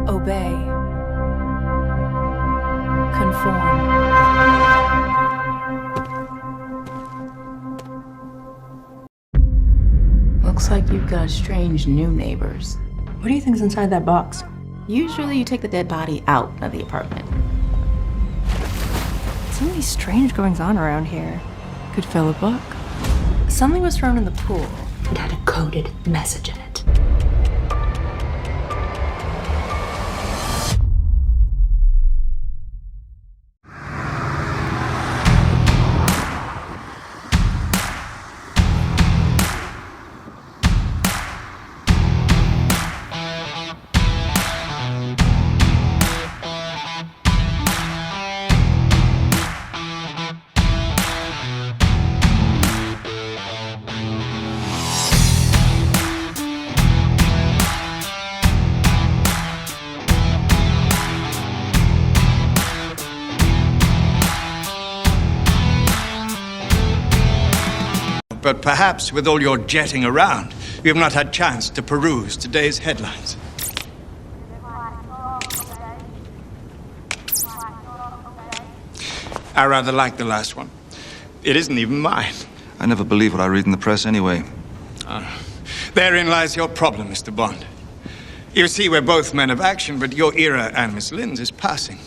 Obey. Conform. Looks like you've got strange new neighbors. What do you think's inside that box? Usually you take the dead body out of the apartment. Some of these strange goings-on around here could fill a book. Something was thrown in the pool. It had a coded message in it. But perhaps with all your jetting around, you have not had chance to peruse today's headlines. I rather like the last one. It isn't even mine. I never believe what I read in the press anyway. Therein lies your problem, Mr. Bond. You see, we're both men of action, but your era and Miss Lynn's is passing.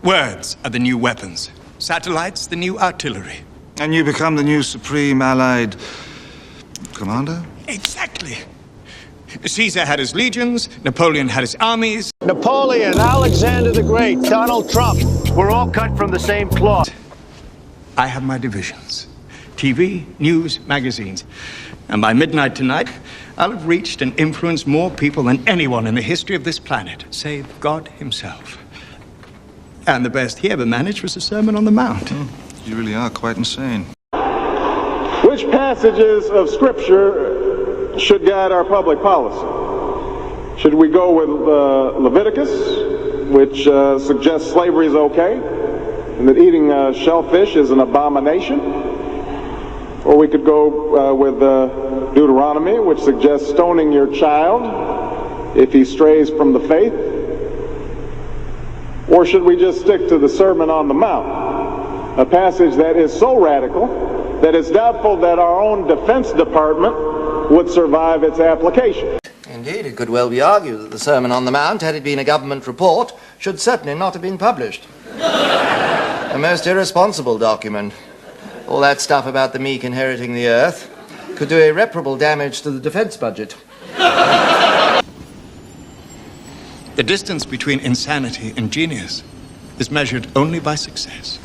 Words are the new weapons. Satellites, the new artillery. And you become the new Supreme Allied Commander? Exactly. Caesar had his legions, Napoleon had his armies. Napoleon, Alexander the Great, Donald Trump. We're all cut from the same cloth. I have my divisions. TV, news, magazines. And by midnight tonight, I'll have reached and influenced more people than anyone in the history of this planet, save God himself. And the best he ever managed was a Sermon on the Mount. You really are quite insane. Which passages of Scripture should guide our public policy? Should we go with Leviticus, which suggests slavery is okay, and that eating shellfish is an abomination? Or we could go with Deuteronomy, which suggests stoning your child if he strays from the faith? Or should we just stick to the Sermon on the Mount? A passage that is so radical that it's doubtful that our own Defense Department would survive its application. Indeed, it could well be argued that the Sermon on the Mount, had it been a government report, should certainly not have been published. A most irresponsible document. All that stuff about the meek inheriting the earth could do irreparable damage to the defense budget. The distance between insanity and genius is measured only by success.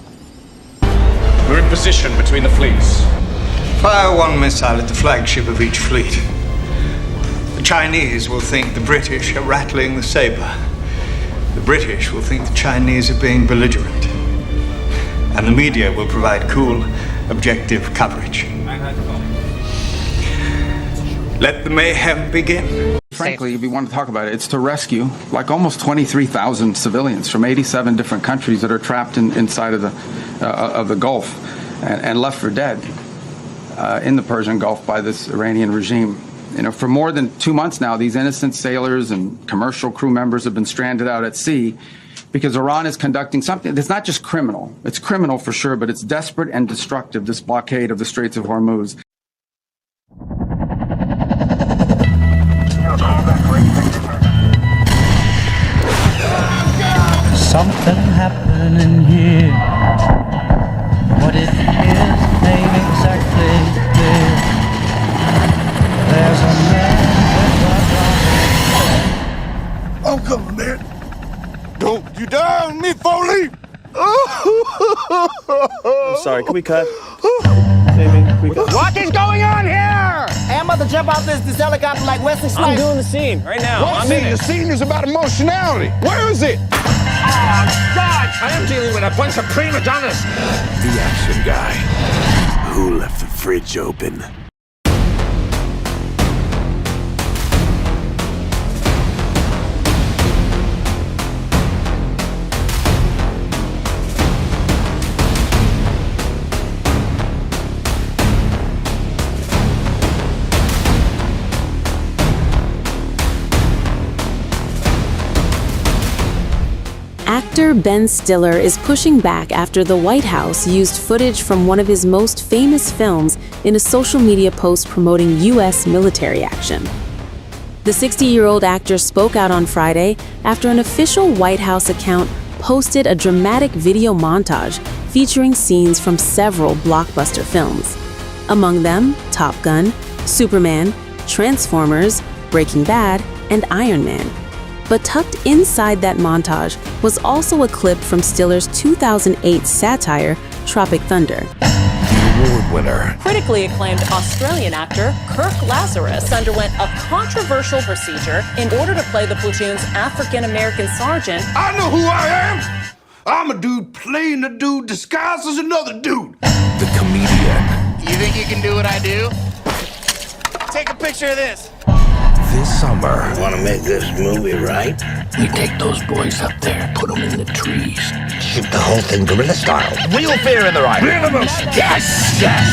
We're in position between the fleets. Fire one missile at the flagship of each fleet. The Chinese will think the British are rattling the saber. The British will think the Chinese are being belligerent. And the media will provide cool, objective coverage. Let the mayhem begin. Frankly, if you want to talk about it, it's to rescue like almost 23,000 civilians from 87 different countries that are trapped inside of the Gulf and left for dead in the Persian Gulf by this Iranian regime. You know, for more than 2 months now, these innocent sailors and commercial crew members have been stranded out at sea because Iran is conducting something that's not just criminal. It's criminal for sure, but it's desperate and destructive, this blockade of the Straits of Hormuz. Something happening here. What it is ain't exactly clear. There's a man. I'm coming, man. Don't you die on me, Foley! I'm sorry, can we cut? Jamie, can we cut? What is going on here? Hey, I'm about to jump off this helicopter like Wesley Snipes. I'm doing the scene right now. What scene? The scene is about emotionality. Where is it? Oh, God! I am dealing with a bunch of prima donnas. The action guy who left the fridge open. Actor Ben Stiller is pushing back after the White House used footage from one of his most famous films in a social media post promoting U.S. military action. The 60-year-old actor spoke out on Friday after an official White House account posted a dramatic video montage featuring scenes from several blockbuster films. Among them, Top Gun, Superman, Transformers, Breaking Bad, and Iron Man. But tucked inside that montage was also a clip from Stiller's 2008 satire, Tropic Thunder. Award winner. Critically acclaimed Australian actor Kirk Lazarus underwent a controversial procedure in order to play the platoon's African-American sergeant. I know who I am! I'm a dude playing a dude disguised as another dude. The comedian. You think you can do what I do? Take a picture of this. This summer. Want to make this movie, right? We take those boys up there, put them in the trees, shoot the whole thing guerrilla style. Real fear in their eyes. Real emotion. Yes, yes.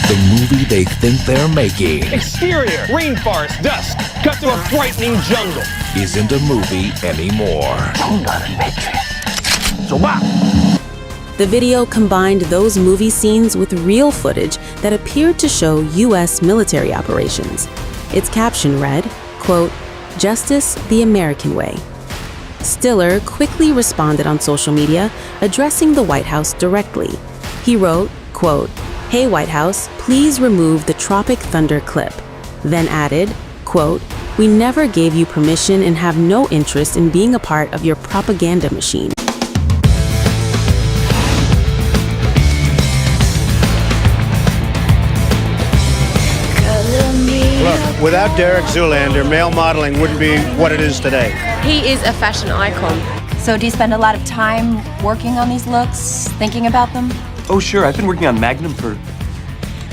The movie they think they're making. Exterior, rainforest, dusk, cut to a frightening jungle. Isn't a movie anymore. I'm not a patriot. So what? The video combined those movie scenes with real footage that appeared to show U.S. military operations. Its caption read, quote, "Justice the American way." Stiller quickly responded on social media, addressing the White House directly. He wrote, quote, "Hey White House, please remove the Tropic Thunder clip." Then added, quote, "We never gave you permission and have no interest in being a part of your propaganda machine." Look, without Derek Zoolander, male modeling wouldn't be what it is today. He is a fashion icon. So do you spend a lot of time working on these looks, thinking about them? Oh, sure. I've been working on Magnum for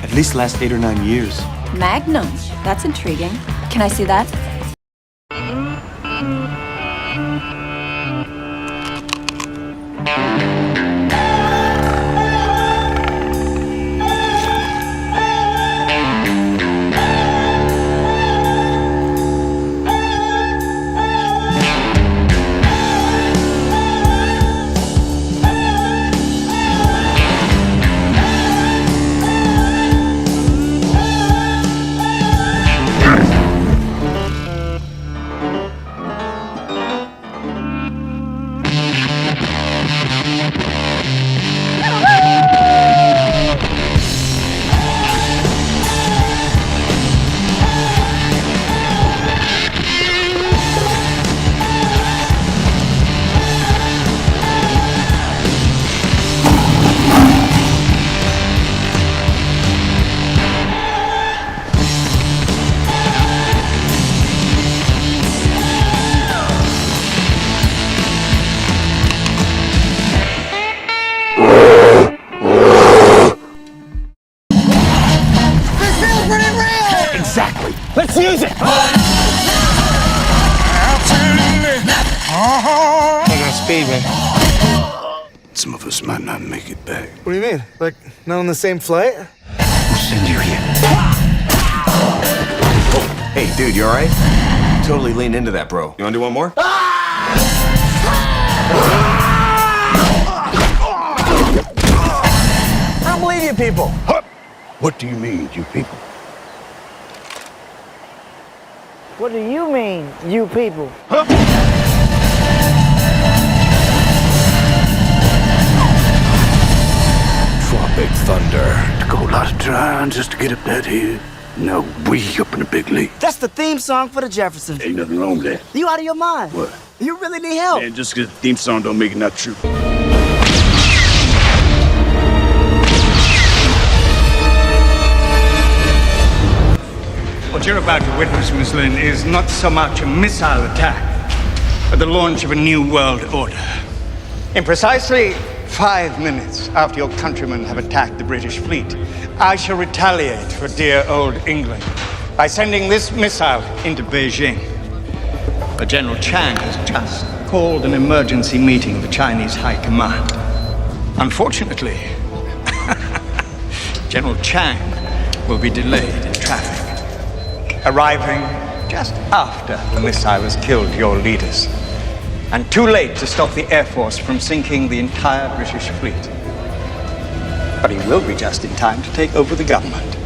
at least the last 8 or 9 years. Magnum? That's intriguing. Can I see that? Exactly. Let's use it. They're gonna speed me. Some of us might not make it back. What do you mean? Like, not on the same flight? We'll send you here. Hey, dude, you alright? Totally leaned into that, bro. You wanna do one more? I don't believe you people. What do you mean, you people? What do you mean, you people? Tropic Thunder. To go a lot of trying just to get up that hill. Now we up in the big league. That's the theme song for the Jeffersons. Ain't nothing wrong with that. You out of your mind? What? You really need help. Man, just because the theme song don't make it not true. What you're about to witness, Miss Lynn, is not so much a missile attack, but the launch of a new world order. In precisely 5 minutes after your countrymen have attacked the British fleet, I shall retaliate for dear old England by sending this missile into Beijing. But General Chang has just called an emergency meeting of the Chinese High Command. Unfortunately, General Chang will be delayed in traffic, arriving just after the missile has killed your leaders. and too late to stop the Air Force from sinking the entire British fleet. But he will be just in time to take over the government,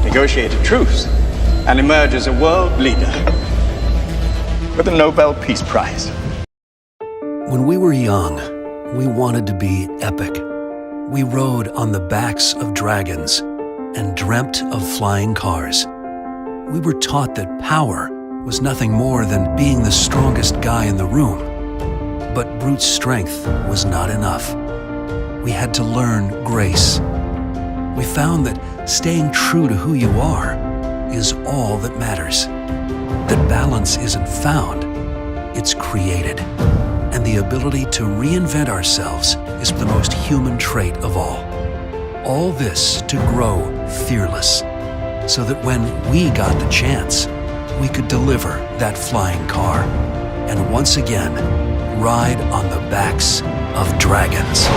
negotiate a truce, and emerge as a world leader with a Nobel Peace Prize. When we were young, we wanted to be epic. We rode on the backs of dragons and dreamt of flying cars. We were taught that power was nothing more than being the strongest guy in the room. But brute strength was not enough. We had to learn grace. We found that staying true to who you are is all that matters. That balance isn't found, it's created. And the ability to reinvent ourselves is the most human trait of all. All this to grow fearless, so that when we got the chance, we could deliver that flying car and once again ride on the backs of dragons.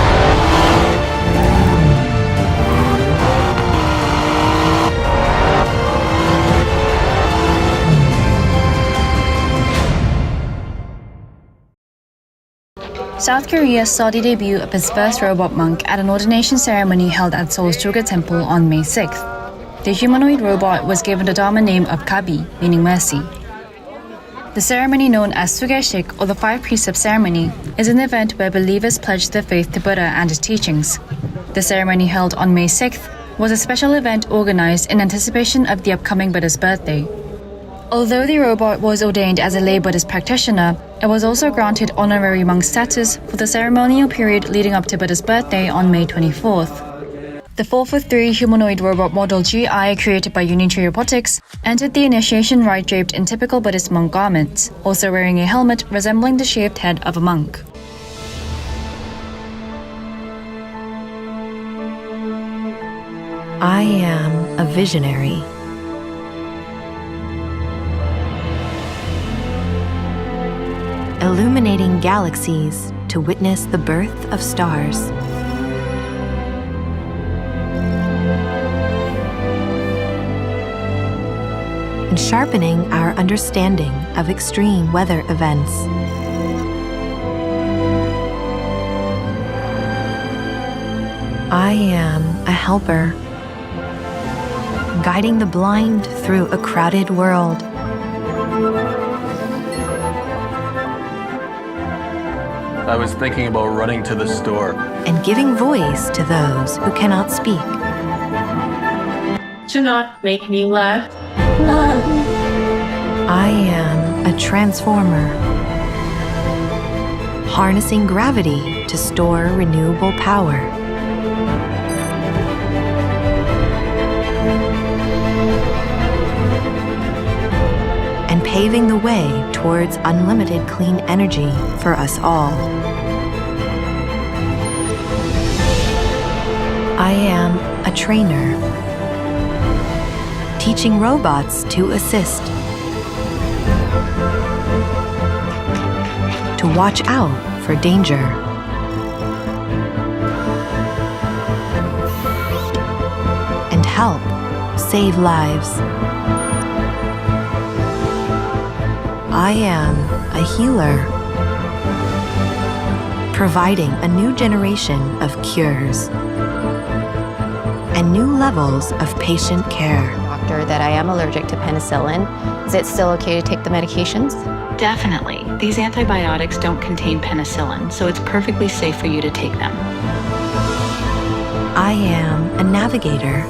South Korea saw the debut of its first robot monk at an ordination ceremony held at Seoul's Joga Temple on May 6th. The humanoid robot was given the Dharma name of Kabi, meaning mercy. The ceremony known as Sugeshik, or the Five Precepts Ceremony, is an event where believers pledge their faith to Buddha and his teachings. The ceremony held on May 6th was a special event organized in anticipation of the upcoming Buddha's birthday. Although the robot was ordained as a lay Buddhist practitioner, it was also granted honorary monk status for the ceremonial period leading up to Buddha's birthday on May 24th. The 4'3" humanoid robot model GI, created by Unitree Robotics, entered the initiation rite draped in typical Buddhist monk garments, also wearing a helmet resembling the shaved head of a monk. I am a visionary. Illuminating galaxies to witness the birth of stars. And sharpening our understanding of extreme weather events. I am a helper, guiding the blind through a crowded world. I was thinking about running to the store. And giving voice to those who cannot speak. Do not make me laugh. I am a transformer, harnessing gravity to store renewable power. And paving the way towards unlimited clean energy for us all. I am a trainer, teaching robots to assist, to watch out for danger, and help save lives. I am a healer, providing a new generation of cures and new levels of patient care. Doctor, that I am allergic to penicillin. Is it still okay to take the medications? Definitely. These antibiotics don't contain penicillin, so it's perfectly safe for you to take them. I am a navigator.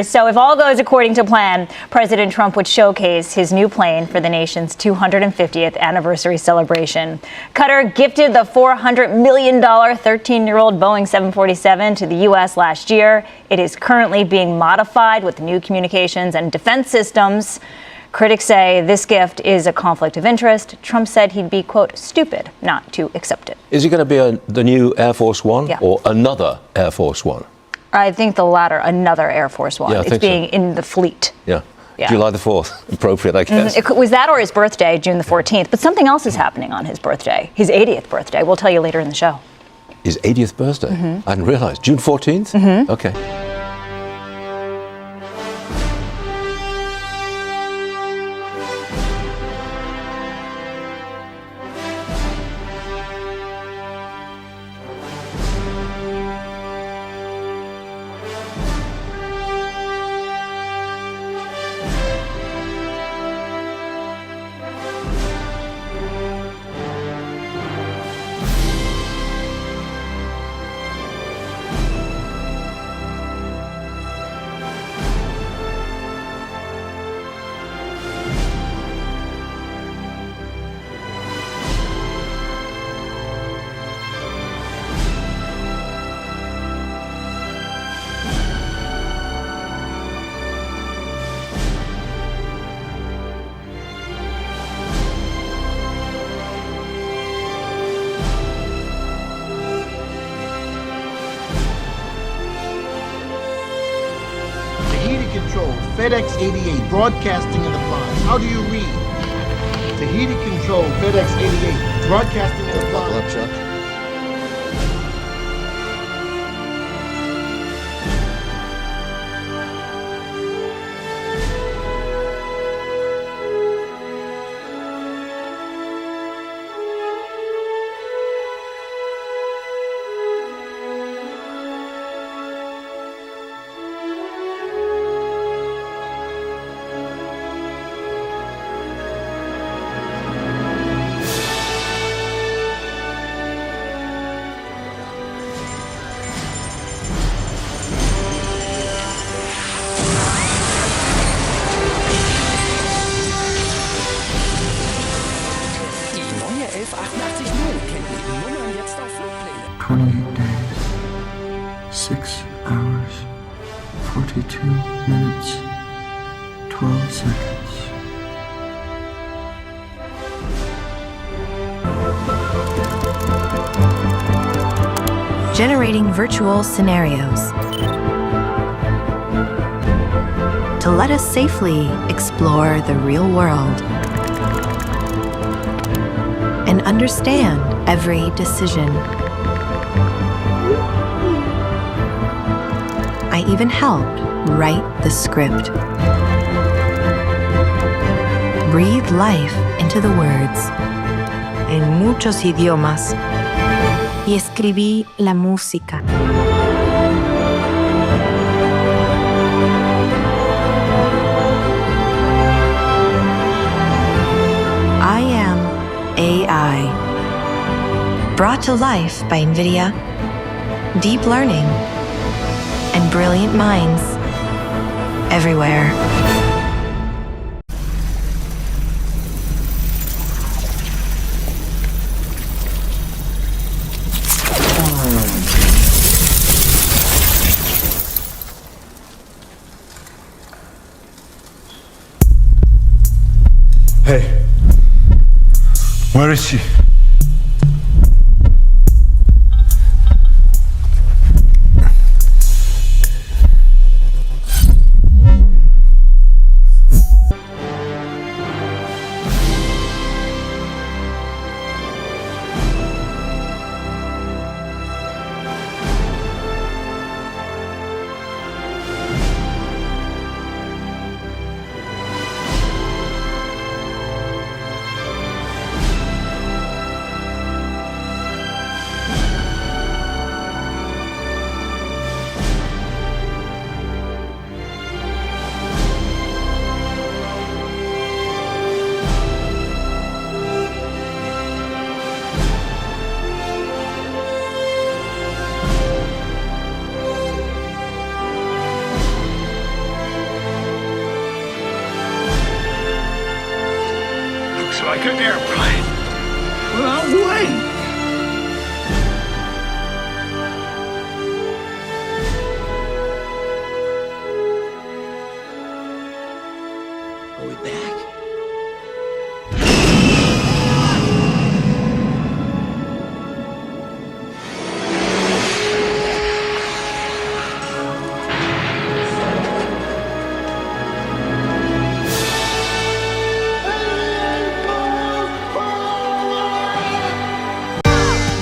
So if all goes according to plan, President Trump would showcase his new plane for the nation's 250th anniversary celebration. Qatar gifted the $400 million 13-year-old Boeing 747 to the U.S. last year. It is currently being modified with new communications and defense systems. Critics say this gift is a conflict of interest. Trump said he'd be, quote, stupid not to accept it. Is it going to be the new Air Force One or another Air Force One? I think the latter, another Air Force One. Yeah, it's being in the fleet. Yeah. Yeah. July the 4th. Appropriate, I guess. It was that or his birthday, June the 14th. But something else is happening on his birthday, his 80th birthday. We'll tell you later in the show. His 80th birthday? Mhm. I didn't realize. June 14th? Mhm. Okay. FedEx 88, broadcasting and applying. How do you read? Tahiti Control, FedEx 88, broadcasting and applying. Buckle up, Chuck. Generating virtual scenarios to let us safely explore the real world and understand every decision. I even helped write the script. Breathe life into the words en muchos idiomas. Y escribí la música. I am AI. Brought to life by NVIDIA, deep learning, and brilliant minds everywhere. Hey, where is she? Like an airplane without wings. Are we back?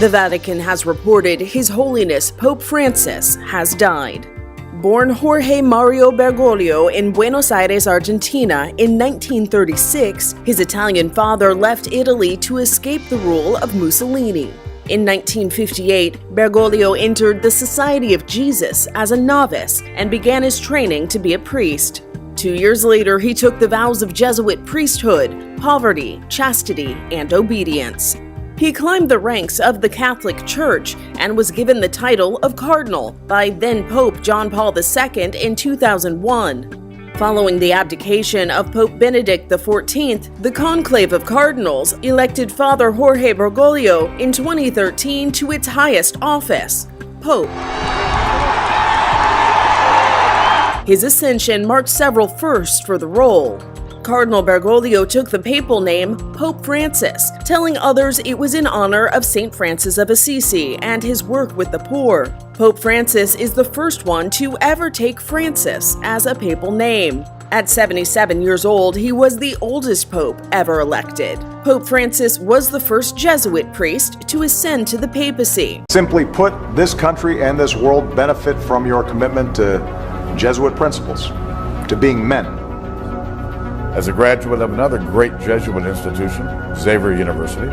The Vatican has reported His Holiness Pope Francis has died. Born Jorge Mario Bergoglio in Buenos Aires, Argentina in 1936, his Italian father left Italy to escape the rule of Mussolini. In 1958, Bergoglio entered the Society of Jesus as a novice and began his training to be a priest. 2 years later, he took the vows of Jesuit priesthood, poverty, chastity, and obedience. He climbed the ranks of the Catholic Church and was given the title of Cardinal by then-Pope John Paul II in 2001. Following the abdication of Pope Benedict XIV, the Conclave of Cardinals elected Father Jorge Bergoglio in 2013 to its highest office, Pope. His ascension marked several firsts for the role. Cardinal Bergoglio took the papal name Pope Francis, telling others it was in honor of St. Francis of Assisi and his work with the poor. Pope Francis is the first one to ever take Francis as a papal name. At 77 years old, he was the oldest pope ever elected. Pope Francis was the first Jesuit priest to ascend to the papacy. Simply put, this country and this world benefit from your commitment to Jesuit principles, to being men. As a graduate of another great Jesuit institution, Xavier University,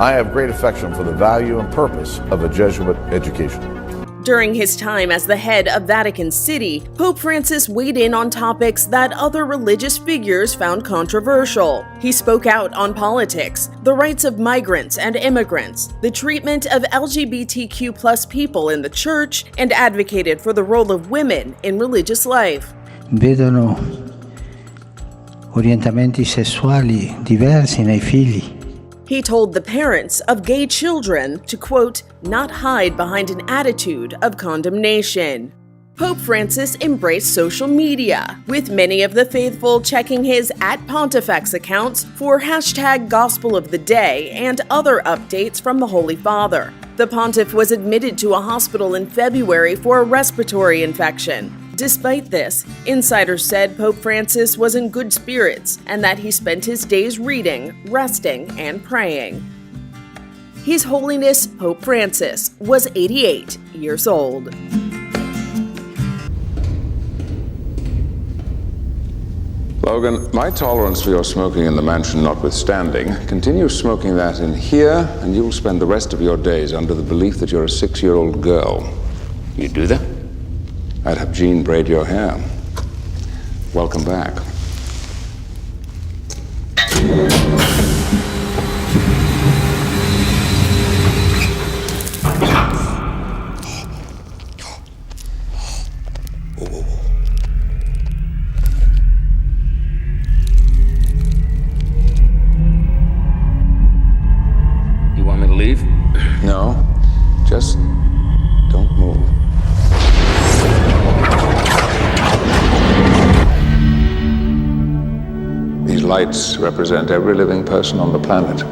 I have great affection for the value and purpose of a Jesuit education. During his time as the head of Vatican City, Pope Francis weighed in on topics that other religious figures found controversial. He spoke out on politics, the rights of migrants and immigrants, the treatment of LGBTQ+ people in the church, and advocated for the role of women in religious life. Vedono orientamenti sessuali diversi nei figli. He told the parents of gay children to, quote, not hide behind an attitude of condemnation. Pope Francis embraced social media, with many of the faithful checking his @Pontifex accounts for hashtag Gospel of the Day and other updates from the Holy Father. The pontiff was admitted to a hospital in February for a respiratory infection. Despite this, insiders said Pope Francis was in good spirits and that he spent his days reading, resting, and praying. His Holiness Pope Francis was 88 years old. Logan, my tolerance for your smoking in the mansion notwithstanding, continue smoking that in here, and you'll spend the rest of your days under the belief that you're a 6-year-old girl. You do that? I'd have Jean braid your hair. Welcome back. You want me to leave? No, just don't move. These lights represent every living person on the planet.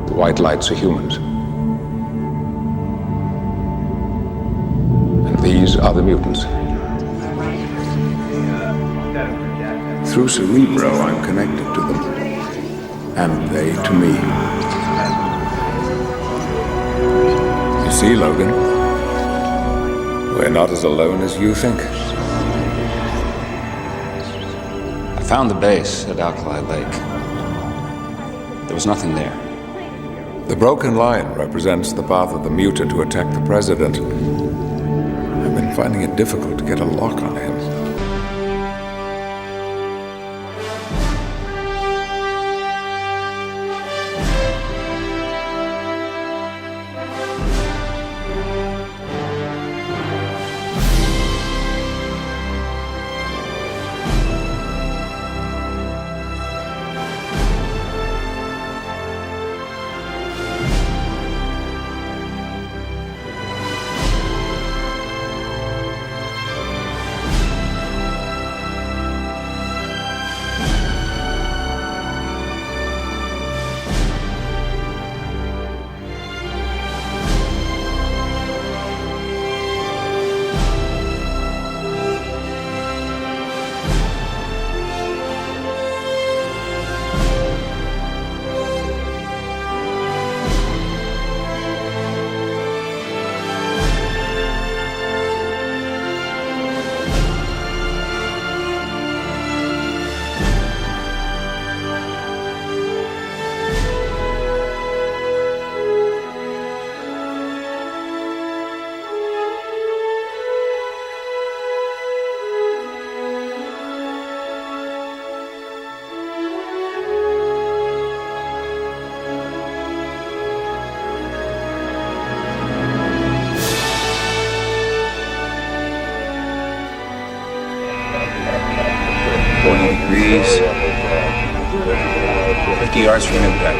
The white lights are humans. And these are the mutants. Through Cerebro, I'm connected to them. And they to me. You see, Logan, we're not as alone as you think. I found the base at Alkali Lake. There was nothing there. The broken line represents the path of the mutant who attacked the president. I've been finding it difficult to get a lock on him. Degrees. 50 yards from impact.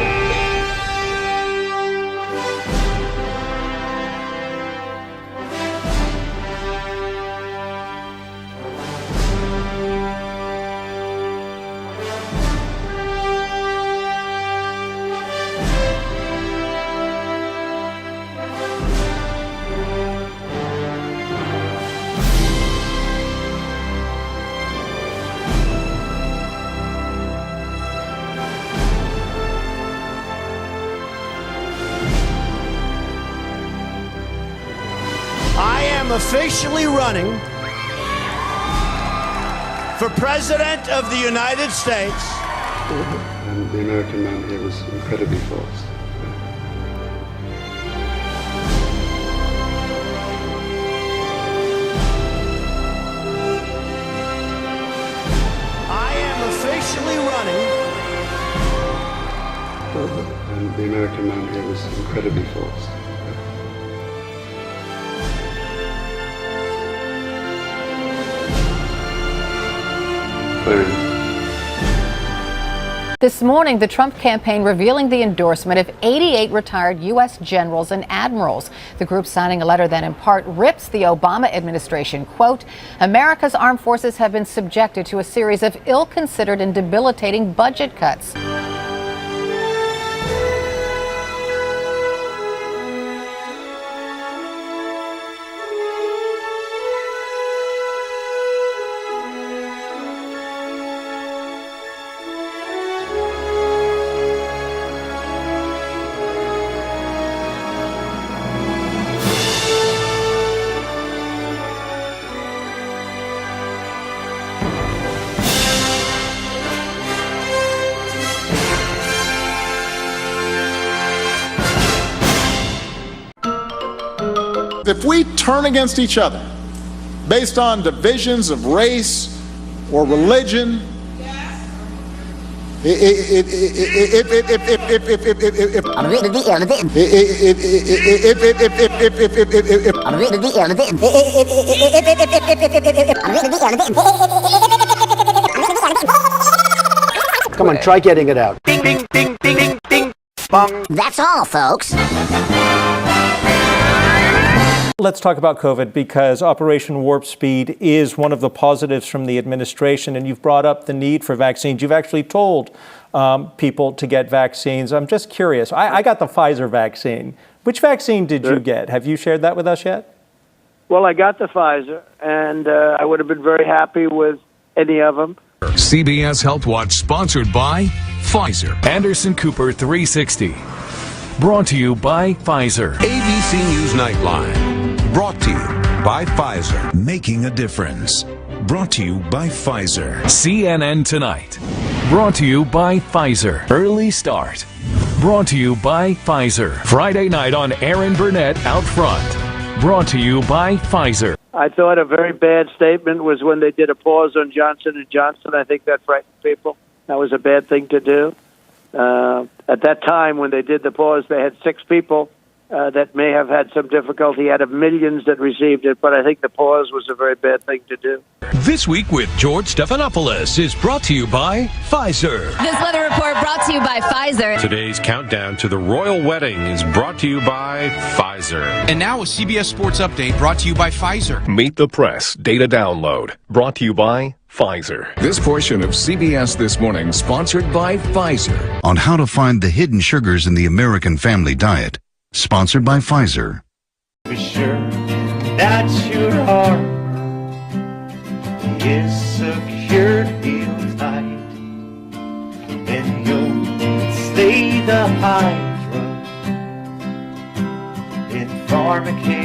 officially running for President of the United States. And the American man here was incredibly fast. I am officially running. And the American man here was incredibly fast. This morning, the Trump campaign revealing the endorsement of 88 retired U.S. generals and admirals. The group signing a letter that in part rips the Obama administration. Quote, America's armed forces have been subjected to a series of ill-considered and debilitating budget cuts. If we turn against each other based on divisions of race or religion, Come on, try getting it out. Ding, ding, ding, ding, ding, ding. Bong. That's all, folks. Let's talk about COVID, because Operation Warp Speed is one of the positives from the administration, and you've brought up the need for vaccines. You've actually told people to get vaccines. I'm just curious. I got the Pfizer vaccine. Which vaccine did you get? Have you shared that with us yet? Well, I got the Pfizer, and I would have been very happy with any of them. CBS Health Watch, sponsored by Pfizer. Anderson Cooper 360. Brought to you by Pfizer. ABC News Nightline. Brought to you by Pfizer. Making a difference. Brought to you by Pfizer. CNN Tonight. Brought to you by Pfizer. Early Start. Brought to you by Pfizer. Friday night on Aaron Burnett Out Front. Brought to you by Pfizer. I thought a very bad statement was when they did a pause on Johnson & Johnson. I think that frightened people. That was a bad thing to do. At that time, when they did the pause, they had 6 people that may have had some difficulty out of millions that received it, but I think the pause was a very bad thing to do. This Week with George Stephanopoulos is brought to you by Pfizer. This weather report brought to you by Pfizer. Today's countdown to the royal wedding is brought to you by Pfizer. And now a CBS Sports Update brought to you by Pfizer. Meet the Press data download brought to you by Pfizer. This portion of CBS This Morning sponsored by Pfizer. On how to find the hidden sugars in the American family diet. Sponsored by Pfizer. Be sure that your heart is secured real tight, and you'll stay the hydra in pharmacy.